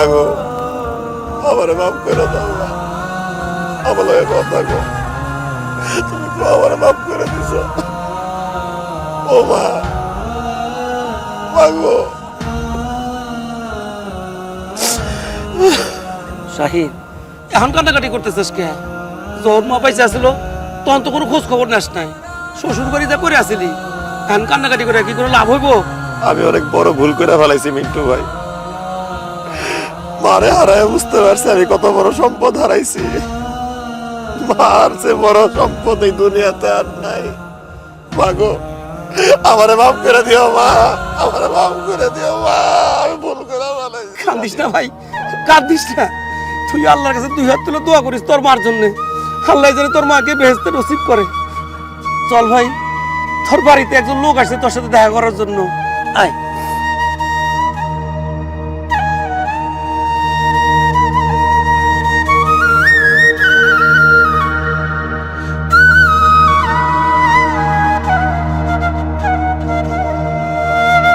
মাগো আমারে মাফ করে দাও মা। আমার লগে কথা কো, তুমি তো আমারে মাফ করে দিছ। ও মা, মাগো। শাহিন, এখন কান্নাকাটি করতেছিস কে? যখন মা পাইছে আসছিল তখন তো কোনো খোঁজ খবর নাস নাই, শ্বশুর বাড়িতে করে আসিলি, এখন কান্নাকাটি করে কি করে লাভ হইব? আমি অনেক বড় ভুল করে ফেলাইছি মিন্টু ভাই। মারে হারায় বুঝতে পারছি আমি কত বড় সম্পদ হারাইছি। মার চেয়ে বড় সম্পদ এই দুনিয়াতে আর নাই। মাগো আমারে মাফ করে দিও মা, আমারে মাফ করে দিও মা, আমি ভুল করে ফেলাইছি। কান্দিস না ভাই, কান্দিস না। তুই আল্লাহর কাছে 2 হাত তুলে দোয়া করিস তোর মার জন্য, আল্লাহ যেন তোর মাকে বেহেশতে নসিব করে। চল ভাই, তোর বাড়িতে একজন লোক আসছে তোর সাথে দেখা করার জন্য, আয়।